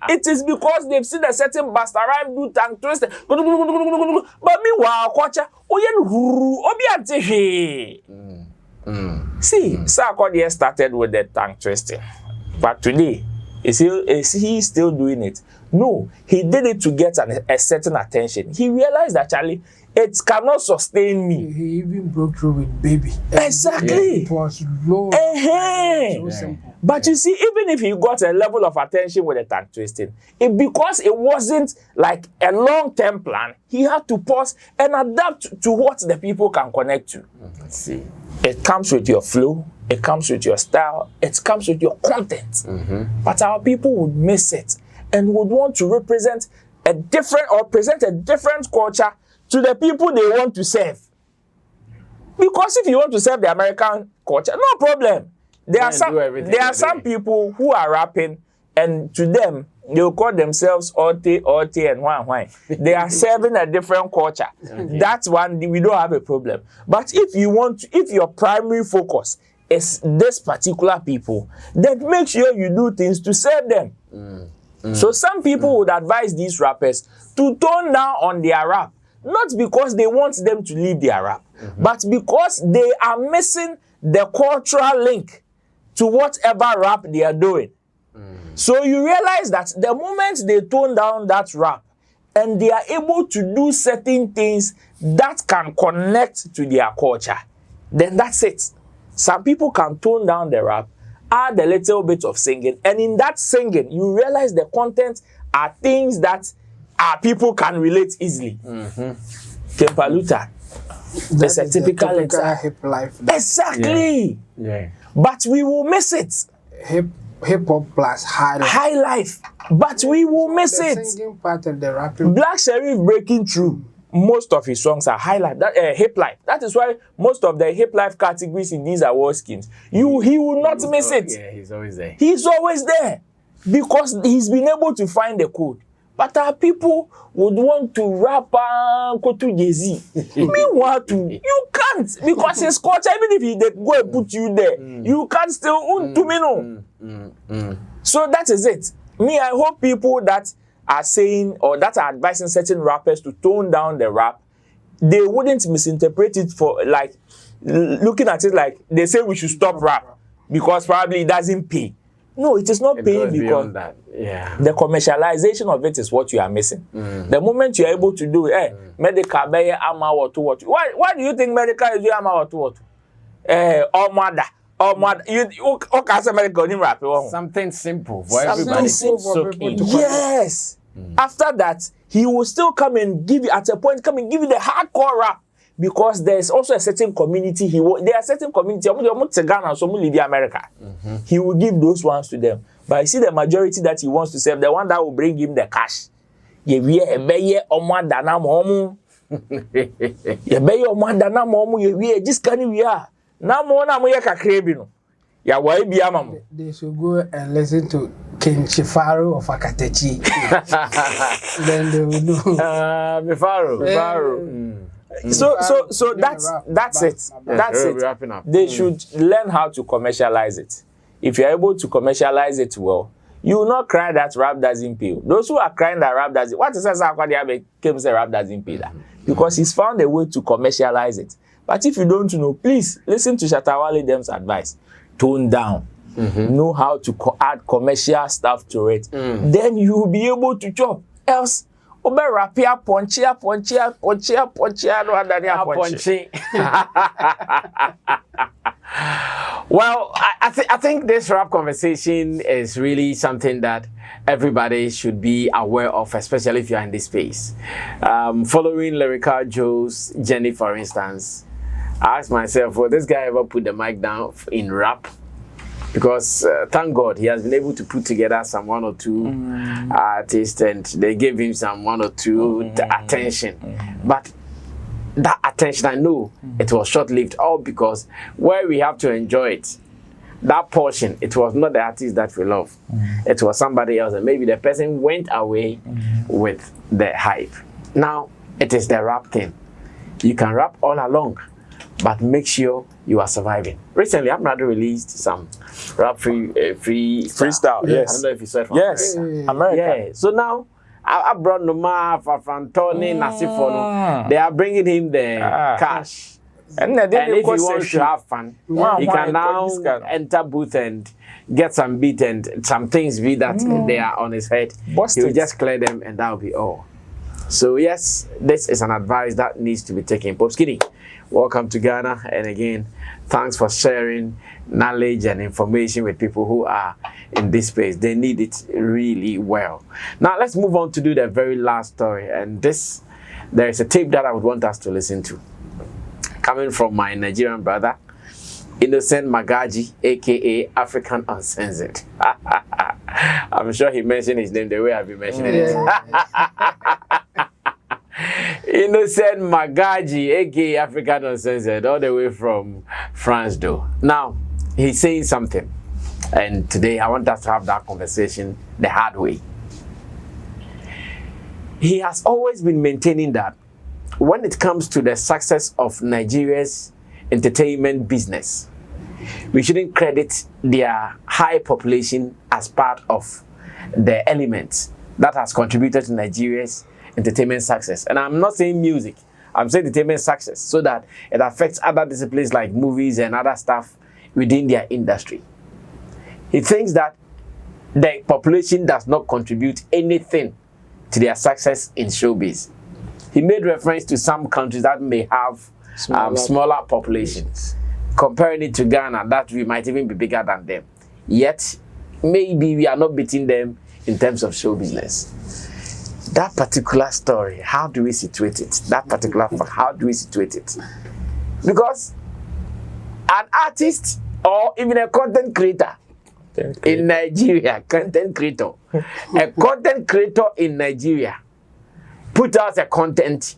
Speaker 2: It is because they've seen a certain bastard rhyme do tongue twist. But meanwhile, culture, see, Sarkodie started with the tongue twisting, but today, is he still doing it? No, he did it to get a certain attention. He realized that actually it cannot sustain me.
Speaker 3: He even broke through with Baby.
Speaker 2: Exactly.
Speaker 3: It was low. So simple.
Speaker 2: But you see, even if he got a level of attention with the tongue twisting, because it wasn't like a long-term plan, he had to pause and adapt to what the people can connect to.
Speaker 1: Let's see.
Speaker 2: It comes with your flow, it comes with your style, it comes with your content. But our people would miss it and would want to represent a different or present a different culture to the people they want to serve. Because if you want to serve the American culture, no problem. There are some people who are rapping, and to them, they will call themselves Ote, and Wan. They are serving a different culture. That's one, we don't have a problem. But if your primary focus is this particular people, then make sure you do things to serve them. So some people would advise these rappers to tone down on their rap, not because they want them to leave their rap, but because they are missing the cultural link to whatever rap they are doing. So you realize that the moment they tone down that rap and they are able to do certain things that can connect to their culture, then that's it. Some people can tone down the rap, add a little bit of singing, and in that singing, you realize the content are things that our people can relate easily. Kempaluta. It's a typical
Speaker 3: hip life.
Speaker 2: Exactly. But we will miss it.
Speaker 3: Hip hop plus
Speaker 2: high life. But we will miss
Speaker 3: the
Speaker 2: it.
Speaker 3: singing part and the rapping.
Speaker 2: Black Sheriff breaking through. Most of his songs are high life. Hip life. That is why most of the hip life categories in these award schemes, he will not miss it.
Speaker 1: Yeah, he's always there.
Speaker 2: He's always there because he's been able to find the code. But our people would want to rap go to Jay-Z. Meanwhile, you can't because his culture, even if he go and put you there, you can't still So that is it. I hope people that are saying or that are advising certain rappers to tone down the rap, they wouldn't misinterpret it for like looking at it like they say we should stop rap because probably it doesn't pay. No, it is not paying because
Speaker 1: that. Yeah.
Speaker 2: The commercialization of it is what you are missing. The moment you are able to do medical be ama what. Why do you think medical is ama what? Or mother. You okay say medical ni rap.
Speaker 1: Something simple for everybody.
Speaker 2: Yes. After that, he will still come and give you at a point give you the hardcore rap. Because there is also a certain community there are certain community Ghana so America. He will give those ones to them. But I see the majority that he wants to serve, the one that will bring him the cash.
Speaker 3: They should go and listen to King Chifaro of Akatechi. Then they will know.
Speaker 1: Mifaro.
Speaker 2: So that's it. That's it.
Speaker 1: Wrapping up.
Speaker 2: They should learn how to commercialize it. If you're able to commercialize it well, you will not cry that rap doesn't pay. Those who are crying that rap doesn't, what is that? Came say rap doesn't pay that because he's found a way to commercialize it. But if you don't know, please listen to Shatta Wale them's advice. Tone down. Know how to add commercial stuff to it. Then you will be able to chop. Else. Rapia ponchia.
Speaker 1: Well, I think this rap conversation is really something that everybody should be aware of, especially if you're in this space. Following Lyrical Joe's journey, for instance, I asked myself, will this guy ever put the mic down in rap? Because thank God he has been able to put together some one or two artists, and they gave him some one or two attention. But that attention, I know it was short-lived, all because where we have to enjoy it, that portion, it was not the artist that we love. It was somebody else, and maybe the person went away with the hype. Now it is the rap thing. You can rap all along, but make sure you are surviving. Recently, I've released some rap freestyle.
Speaker 2: Yes.
Speaker 1: I don't know if you saw it.
Speaker 2: Yes, America.
Speaker 1: Yeah. So now I brought Noma Fafantoni Nasifono. They are bringing him the cash. And if he wants to have fun, he can now enter booth and get some beat and some things be that they are on his head. He will just clear them and that will be all. So yes, this is an advice that needs to be taken. Pop Skinny, welcome to Ghana, and again, thanks for sharing knowledge and information with people who are in this space. They need it really well. Now let's move on to do the very last story, and there is a tape that I would want us to listen to, coming from my Nigerian brother, Innocent Magaji, aka African Uncensored. I'm sure he mentioned his name the way I've been mentioning it. Innocent Magaji, aka African Uncensored, all the way from France, though. Now, he's saying something, and today I want us to have that conversation the hard way. He has always been maintaining that when it comes to the success of Nigeria's entertainment business, we shouldn't credit their high population as part of the elements that has contributed to Nigeria's entertainment success. And I'm not saying music, I'm saying entertainment success, so that it affects other disciplines like movies and other stuff within their industry. He thinks that the population does not contribute anything to their success in showbiz. He made reference to some countries that may have smaller populations, comparing it to Ghana, that we might even be bigger than them. Yet, maybe we are not beating them in terms of show business. That particular story, how do we situate it? That particular fact, how do we situate it? Because an artist or even a content creator in Nigeria, a content creator in Nigeria put out a content,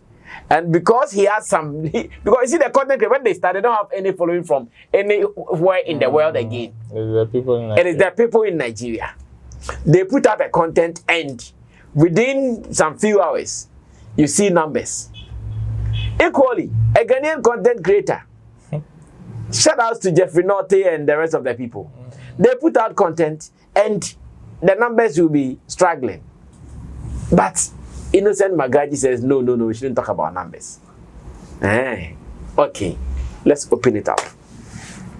Speaker 1: and because he has some, because you see the content creator, when they start, they don't have any following from anywhere in the world again. It is the people in Nigeria. They put out a content, and within some few hours, you see numbers. Equally, a Ghanaian content creator, shout outs to Jeffrey Norte and the rest of the people. They put out content, and the numbers will be struggling. But Innocent Magaji says, no, we shouldn't talk about numbers. Okay, let's open it up.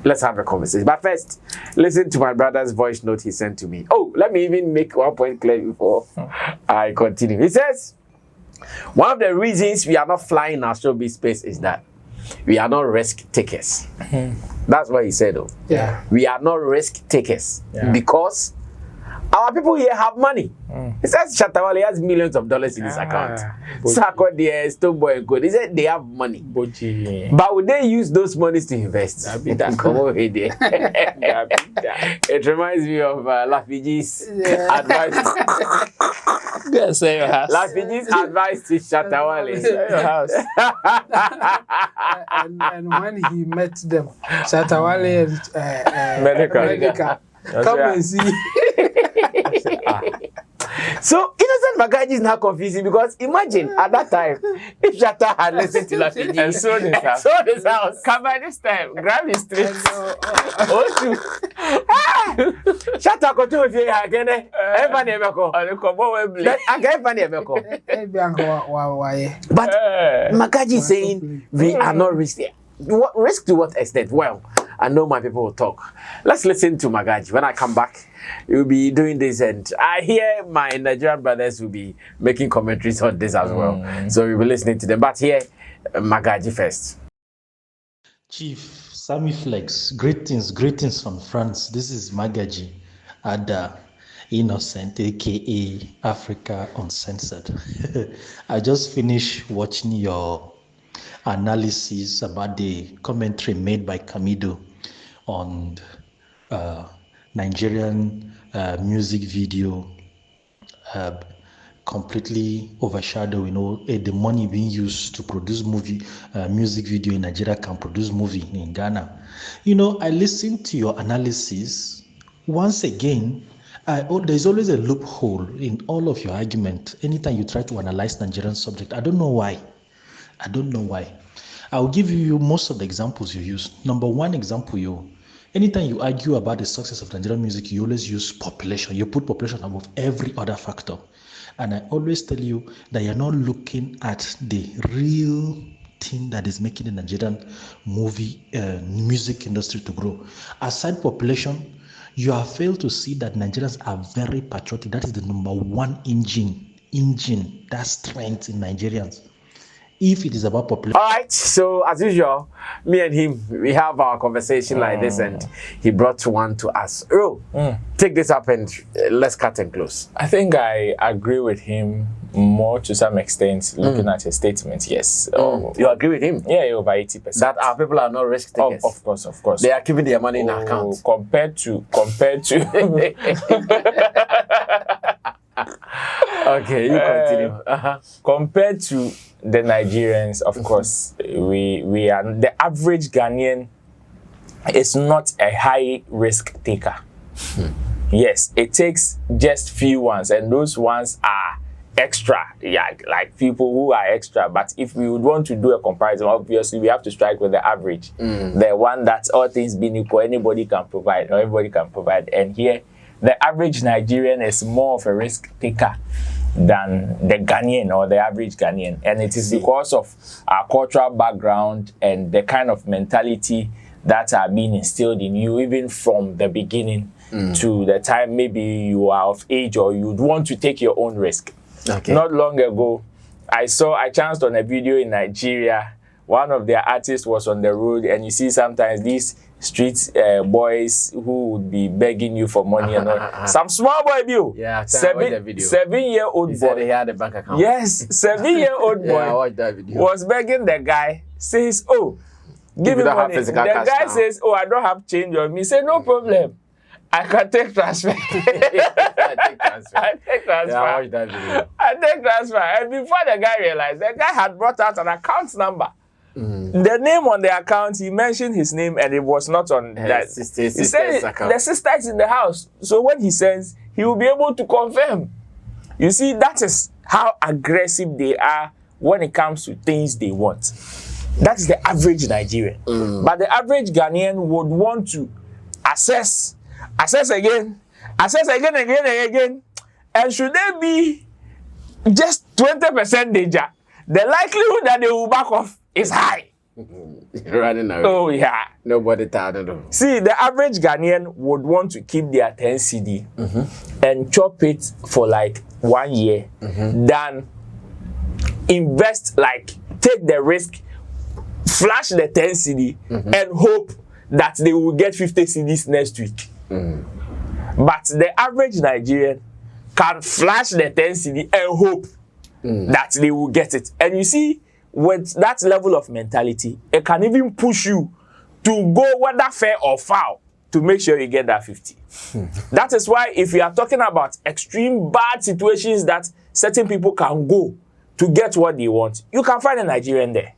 Speaker 1: Let's have a conversation. But first, listen to my brother's voice note he sent to me. Oh, let me even make one point clear before I continue. He says, one of the reasons we are not flying our showbiz space is that we are not risk takers. That's what he said, though.
Speaker 3: Yeah.
Speaker 1: We are not risk takers because our people here have money. He says Shatta Wale has millions of dollars in his account. Sako there, Stoneboy and Code. He said they have money. But would they use those monies to invest? Come over here. It reminds me of Lafiji's advice. Lafiji's advice to Shatta Wale.
Speaker 3: And when he met them, Shatta Wale and Medica, come and see.
Speaker 1: So Innocent Magaji is now confusing because imagine at that time if Shatta had listened to Lafiji
Speaker 2: and sold his house. Come by this time, grab his street.
Speaker 1: Shatta continue with you again. Everybody ever go.
Speaker 2: On the combo Wembley.
Speaker 1: Everybody ever go. But Magaji is saying we are not risky. What risk to what extent? Well, I know my people will talk. Let's listen to Magaji. When I come back, we'll be doing this, and I hear my Nigerian brothers will be making commentaries on this as well. So we'll be listening to them. But here, Magaji first.
Speaker 5: Chief Sammy Flex, greetings from France. This is Magaji, Ada Innocent, aka Africa Uncensored. I just finished watching your analysis about the commentary made by Kamido on Nigerian music video completely overshadow, the money being used to produce music video in Nigeria can produce movie in Ghana. I listened to your analysis. Once again, there's always a loophole in all of your argument anytime you try to analyze Nigerian subject. I don't know why. I'll give you most of the examples you use. Number one example, anytime you argue about the success of Nigerian music, you always use population. You put population above every other factor. And I always tell you that you're not looking at the real thing that is making the Nigerian music industry to grow. Aside population, you have failed to see that Nigerians are very patriotic. That is the number one engine, that strength in Nigerians. If it is about population.
Speaker 1: All right, so as usual, me and him, we have our conversation like this, and he brought one to us. Take this up and let's cut and close.
Speaker 2: I think I agree with him more to some extent, looking at his statement, yes.
Speaker 1: You agree with him?
Speaker 2: Yeah, over 80%.
Speaker 1: That our people are not risk takers.
Speaker 2: Of course.
Speaker 1: They are keeping their money in accounts.
Speaker 2: Compared to
Speaker 1: Okay, you continue.
Speaker 2: Compared to the Nigerians, of course, we are the average Ghanaian is not a high risk taker. Yes, it takes just few ones, and those ones are extra, like people who are extra. But if we would want to do a comparison, obviously we have to strike with the average, the one that all things being equal, anybody can provide, or everybody can provide. And here, the average Nigerian is more of a risk taker than the Ghanaian or the average Ghanaian. And it is because of our cultural background and the kind of mentality that are being instilled in you, even from the beginning to the time maybe you are of age or you'd want to take your own risk.
Speaker 1: Okay.
Speaker 2: Not long ago, I chanced on a video in Nigeria. One of their artists was on the road, and you see sometimes these street boys who would be begging you for money and all. Some small boy view.
Speaker 1: Yeah,
Speaker 2: 7-year-old boy.
Speaker 1: Said he had a bank account.
Speaker 2: Yes, 7-year-old boy
Speaker 1: I watched that video.
Speaker 2: was begging the guy, says, give me money. The guy says, I don't have change on me. He said, no problem. I can take transfer. I take transfer.
Speaker 1: Yeah, I watched that video.
Speaker 2: I take transfer. And before the guy realized, the guy had brought out an account number. The name on the account, he mentioned his name, and it was not on that.
Speaker 1: He said
Speaker 2: the sister is in the house. So when he sends, he will be able to confirm. You see, that is how aggressive they are when it comes to things they want. That is the average Nigerian. But the average Ghanaian would want to assess again. And should there be just 20% danger, the likelihood that they will back off is high.
Speaker 1: Running away.
Speaker 2: Oh yeah.
Speaker 1: Nobody thought of them.
Speaker 2: See, the average Ghanaian would want to keep their 10 CD and chop it for like 1 year, than invest, like take the risk, flash the 10 CD and hope that they will get 50 CDs next week. But the average Nigerian can flash the 10 CD and hope that they will get it. And you see, with that level of mentality, it can even push you to go whether fair or foul to make sure you get that 50. That is why if you are talking about extreme bad situations that certain people can go to get what they want, you can find a Nigerian there.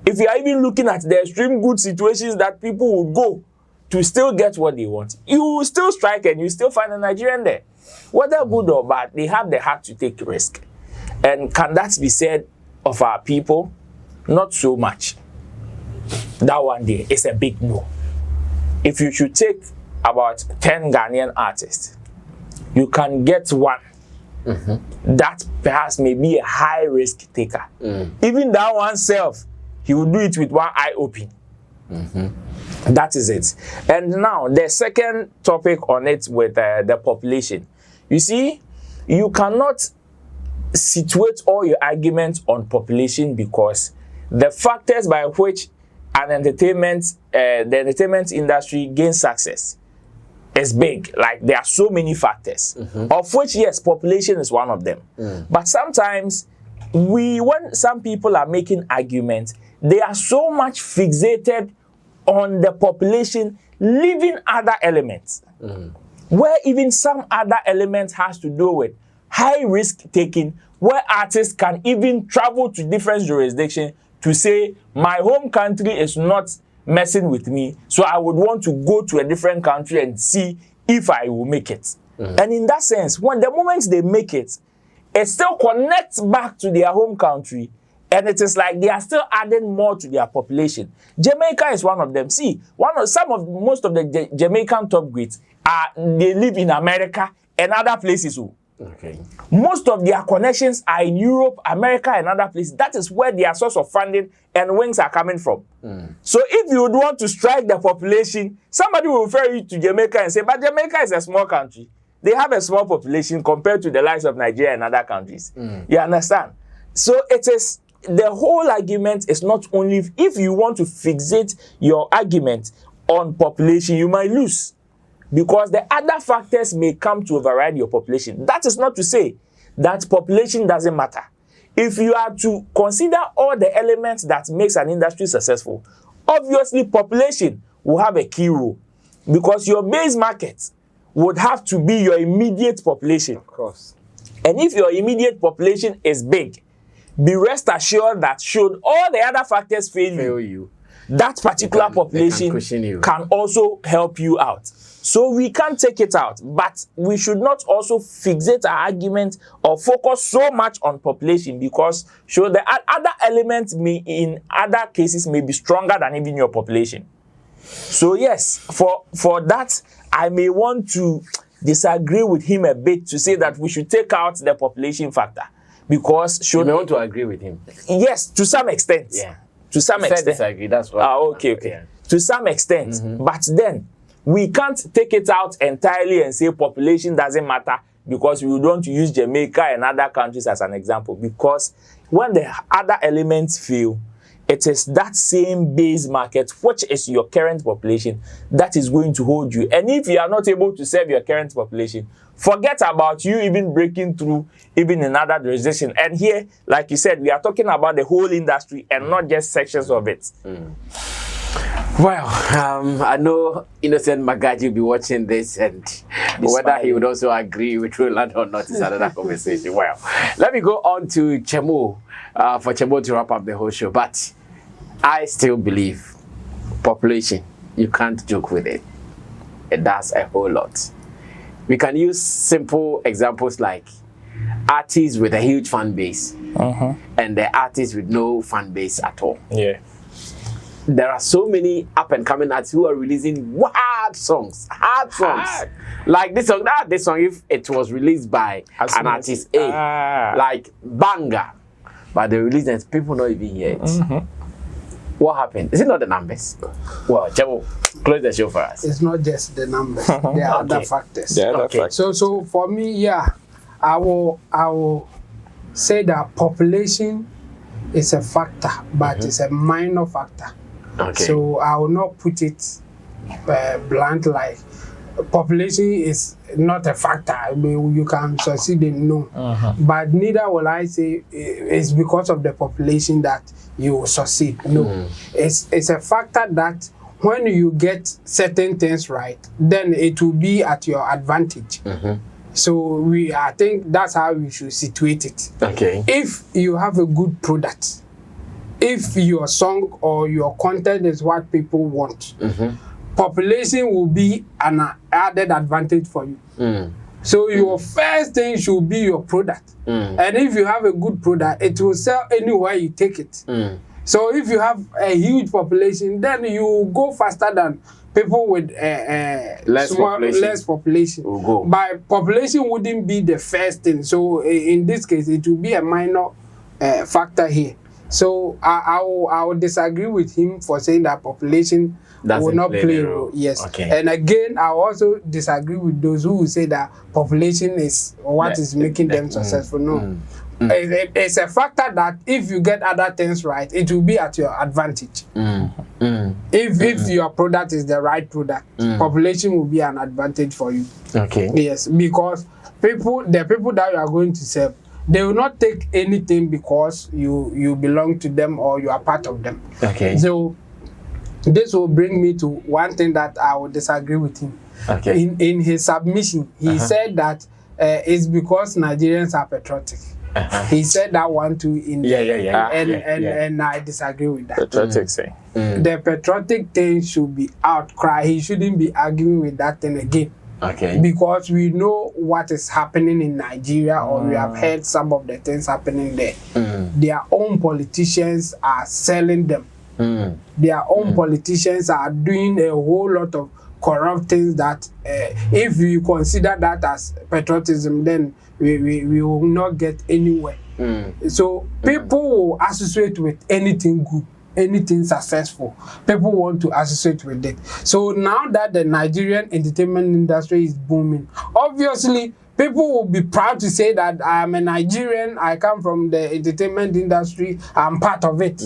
Speaker 2: If you are even looking at the extreme good situations that people will go to still get what they want, you will still strike and you still find a Nigerian there. Whether good or bad, they have the heart to take risk. And can that be said of our people? Not so much. That one day is a big no. If you should take about 10 Ghanaian artists, you can get one that perhaps may be a high risk taker. Even that one self, he will do it with one eye open. That is it. And now the second topic on it with the population. You see, you cannot situate all your arguments on population, because the factors by which an the entertainment industry gains success is big. Like, there are so many factors, of which, yes, population is one of them. But sometimes when some people are making arguments, they are so much fixated on the population, leaving other elements, where even some other element has to do with high risk taking, where artists can even travel to different jurisdictions to say, my home country is not messing with me, so I would want to go to a different country and see if I will make it. And in that sense, when the moment they make it, it still connects back to their home country, and it is like they are still adding more to their population. Jamaica is one of them. See, most of the Jamaican top grades they live in America and other places.
Speaker 1: Okay.
Speaker 2: Most of their connections are in Europe, America, and other places. That is where their source of funding and wings are coming from. So if you would want to strike the population, somebody will refer you to Jamaica and say, but Jamaica is a small country. They have a small population compared to the likes of Nigeria and other countries. You understand? So it is, the whole argument is not only, if you want to fixate your argument on population, you might lose, because the other factors may come to override your population. That is not to say that population doesn't matter. If you are to consider all the elements that makes an industry successful, obviously population will have a key role, because your base market would have to be your immediate population.
Speaker 1: Of course.
Speaker 2: And if your immediate population is big, be rest assured that should all the other factors fail you, that particular population can also help you out. So we can't take it out, but we should not also fixate our argument or focus so much on population, because the other elements may, in other cases, may be stronger than even your population. So yes, for that, I may want to disagree with him a bit to say that we should take out the population factor, because
Speaker 1: you may want to agree with him.
Speaker 2: Yes, to some extent.
Speaker 1: Yeah.
Speaker 2: To some extent.
Speaker 1: Disagree. That's what.
Speaker 2: Okay. Yeah. To some extent, but then we can't take it out entirely and say population doesn't matter, because we don't use Jamaica and other countries as an example, because when the other elements fail, it is that same base market, which is your current population, that is going to hold you. And if you are not able to serve your current population, forget about you even breaking through even in other jurisdiction. And here, like you said, we are talking about the whole industry and not just sections of it.
Speaker 1: Well, I know Innocent Magaji will be watching this, and whether he would also agree with Roland or not is another conversation. Well, let me go on to Chemo, for Chemo to wrap up the whole show. But I still believe population, you can't joke with it. It does a whole lot. We can use simple examples like artists with a huge fan base and the artists with no fan base at all.
Speaker 2: Yeah.
Speaker 1: There are so many up and coming artists who are releasing hard songs. Like this song, if it was released by an artist A, like banger, but they release it, people not even hear it. What happened? Is it not the numbers? Well, Chebo, close the show for us.
Speaker 3: It's not just the numbers. There are other factors.
Speaker 1: Okay.
Speaker 3: So for me, yeah, I will say that population is a factor, but it's a minor factor.
Speaker 1: Okay.
Speaker 3: So I will not put it blunt like population is not a factor. I mean, you can succeed in no, but neither will I say it's because of the population that you will succeed. No, it's a factor that when you get certain things right, then it will be at your advantage. So I think that's how we should situate it.
Speaker 1: Okay.
Speaker 3: If you have a good product, if your song or your content is what people want, population will be an added advantage for you. So your first thing should be your product. And if you have a good product, it will sell anywhere you take it. So if you have a huge population, then you go faster than people with less population.
Speaker 1: Will go.
Speaker 3: But population wouldn't be the first thing. So in this case, it will be a minor factor here. So I will disagree with him for saying that population will not play a role. Yes.
Speaker 1: Okay.
Speaker 3: And again, I also disagree with those who will say that population is what is making them successful. No. It's a factor that if you get other things right, it will be at your advantage. If your product is the right product, population will be an advantage for you.
Speaker 1: Okay.
Speaker 3: Yes, because the people that you are going to serve, they will not take anything because you belong to them or you are part of them.
Speaker 1: Okay.
Speaker 3: So this will bring me to one thing that I would disagree with him.
Speaker 1: Okay.
Speaker 3: In his submission, he said that it's because Nigerians are patriotic. He said that one too in and I disagree with that.
Speaker 2: Patriotic say.
Speaker 3: The patriotic thing should be outcry. He shouldn't be arguing with that thing again.
Speaker 1: Okay.
Speaker 3: Because we know what is happening in Nigeria, or we have heard some of the things happening there. Their own politicians are selling them. Their own politicians are doing a whole lot of corrupt things that if you consider that as patriotism, then we will not get anywhere. So people will associate with anything good, anything successful. People want to associate with it. So now that the Nigerian entertainment industry is booming, obviously people will be proud to say that I am a Nigerian, I come from the entertainment industry, I'm part of it.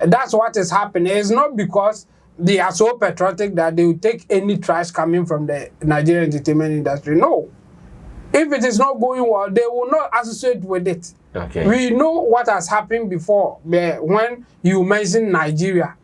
Speaker 3: That's what is happening. It's not because they are so patriotic that they will take any trash coming from the Nigerian entertainment industry. No. If it is not going well, they will not associate with it.
Speaker 1: Okay.
Speaker 3: We know what has happened before. When you mention Nigeria,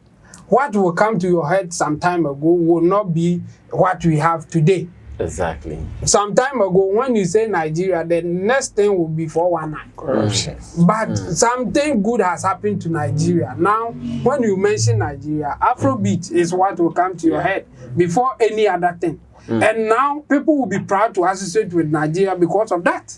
Speaker 3: what will come to your head some time ago will not be what we have today.
Speaker 1: Exactly.
Speaker 3: Some time ago, when you say Nigeria, the next thing will be 419. Corruption. But something good has happened to Nigeria. Now, when you mention Nigeria, Afrobeat is what will come to your head before any other thing. And now people will be proud to associate with Nigeria because of that.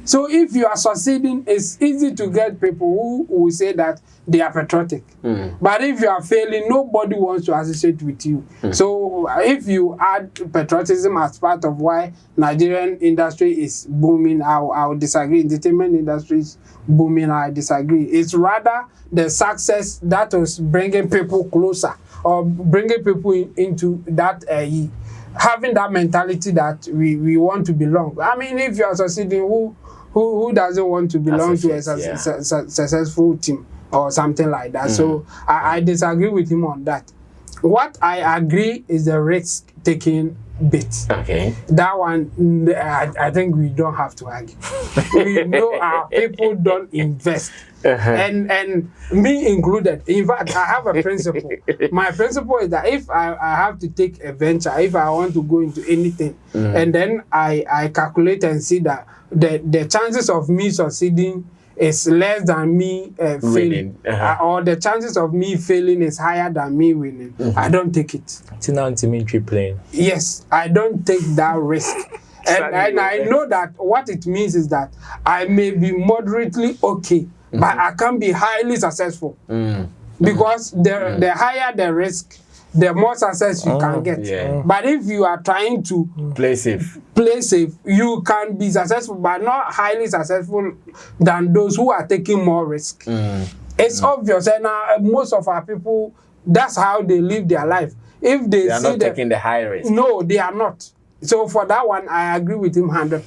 Speaker 3: So if you are succeeding, it's easy to get people who will say that they are patriotic. But if you are failing, nobody wants to associate with you. So if you add patriotism as part of why Nigerian industry is booming, I will disagree. Entertainment industry is booming, I disagree. It's rather the success that was bringing people closer or bringing people into that having that mentality that we want to belong. I mean, if you are succeeding, who doesn't want to belong to a successful team or something like that? So I disagree with him on that. What I agree is the risk-taking bit.
Speaker 1: Okay.
Speaker 3: That one, I think we don't have to argue. We know our people don't invest. And me included. In fact, I have a principle. My principle is that if I have to take a venture, if I want to go into anything, and then I calculate and see that the chances of me succeeding is less than me failing, or the chances of me failing is higher than me winning, I don't take it.
Speaker 2: It's an anti-military plane.
Speaker 3: Yes, I don't take that risk. And I know that what it means is that I may be moderately okay, but I can't be highly successful. Because the higher the risk, the more success you can get.
Speaker 1: Yeah.
Speaker 3: But if you are trying to
Speaker 1: Play safe.
Speaker 3: You can be successful, but not highly successful than those who are taking more risk. It's obvious, and most of our people, that's how they live their life. If they
Speaker 1: are
Speaker 3: see
Speaker 1: not taking the high risk.
Speaker 3: no, they are not. So for that one, I agree with him 100%.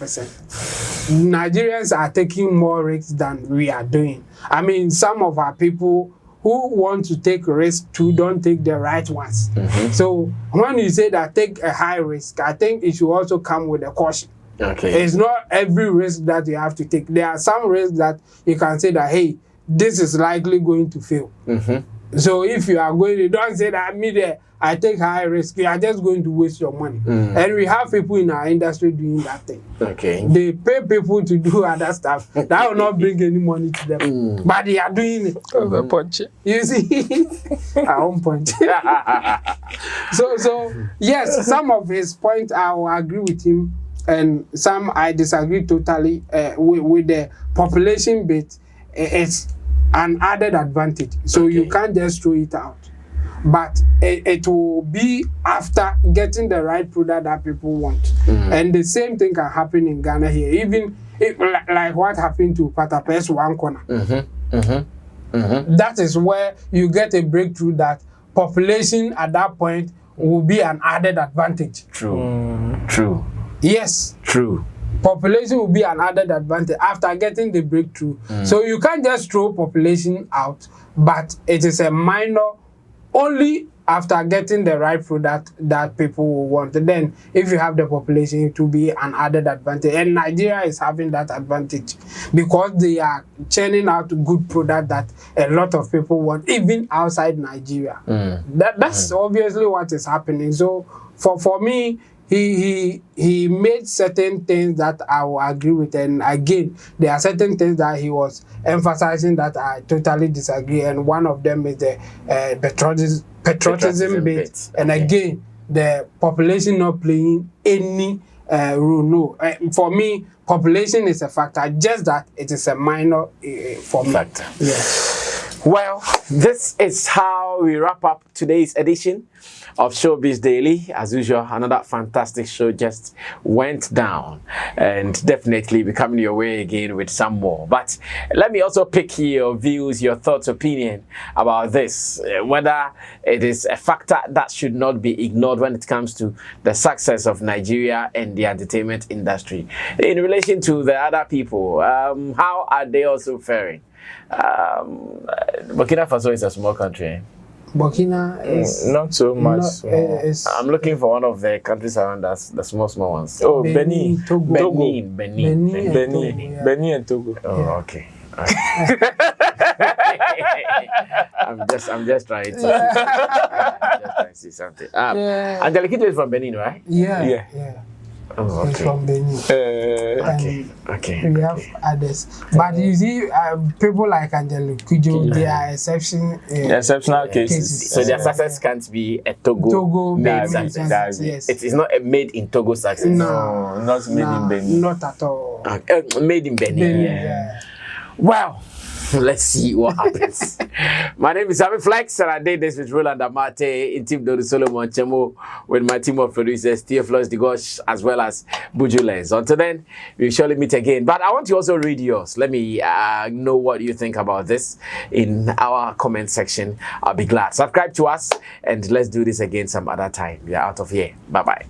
Speaker 3: Nigerians are taking more risks than we are doing. I mean, some of our people who want to take risks too don't take the right ones. So when you say that take a high risk, I think it should also come with a caution.
Speaker 1: Okay.
Speaker 3: It's not every risk that you have to take. There are some risks that you can say that, hey, this is likely going to fail. So if you are going to, don't say that me there, I take high risk, you are just going to waste your money. And we have people in our industry doing that thing.
Speaker 1: Okay.
Speaker 3: They pay people to do other stuff. That will not bring any money to them. But they are doing it.
Speaker 2: Punch.
Speaker 3: You see? I won't punch. So yes, some of his points I will agree with him, and some I disagree totally with the population bit. It's an added advantage. So you can't just throw it out. But it will be after getting the right product that people want. And the same thing can happen in Ghana here. Even if, like what happened to Patapes one corner. That is where you get a breakthrough that population at that point will be an added advantage.
Speaker 1: True.
Speaker 3: Yes.
Speaker 1: True.
Speaker 3: Population will be an added advantage after getting the breakthrough. So you can't just throw population out, but it is a minor only after getting the right product that people will want. Then if you have the population, it will be an added advantage. And Nigeria is having that advantage because they are churning out good product that a lot of people want, even outside Nigeria. That's obviously what is happening. So for me, he made certain things that I will agree with, and again, there are certain things that he was emphasizing that I totally disagree, and one of them is the patriotism bit, and again, the population not playing any role. No, for me, population is a factor, just that it is a minor for me.
Speaker 1: Factor.
Speaker 3: Yeah.
Speaker 1: Well, this is how we wrap up today's edition of Showbiz Daily. As usual, another fantastic show just went down, and definitely be coming your way again with some more. But let me also pick your views, your thoughts, opinion about this, whether it is a factor that should not be ignored when it comes to the success of Nigeria and the entertainment industry. In relation to the other people, how are they also faring? Burkina Faso is a small country.
Speaker 3: Burkina is
Speaker 2: not so much.
Speaker 1: I'm looking for one of the countries around us, the small ones.
Speaker 2: Oh, Benin,
Speaker 3: Togo.
Speaker 2: Benin and Togo.
Speaker 1: Oh, yeah. Okay. I'm just trying to see something. Angelique is from Benin, right?
Speaker 3: Yeah.
Speaker 1: Oh,
Speaker 3: It's from Benin.
Speaker 1: Okay.
Speaker 3: We have others. But you see, people like Angelo Kujo, they are
Speaker 2: exceptional cases.
Speaker 1: So their success can't be a Togo made success.
Speaker 3: Yes.
Speaker 1: It is not a made in Togo success.
Speaker 2: No, not made in Benin.
Speaker 3: Not at all.
Speaker 1: Made in Benin.
Speaker 3: Yeah.
Speaker 1: Well, let's see what happens. My name is Sammy Flex, and I did this with Roland Amate, in Team Dodo Solomon Chemo, with my team of producers, Theophilus Digosh, as well as Bujules. Until then, we'll surely meet again. But I want to also read yours. Let me know what you think about this in our comment section. I'll be glad. Subscribe to us, and let's do this again some other time. We are out of here. Bye-bye.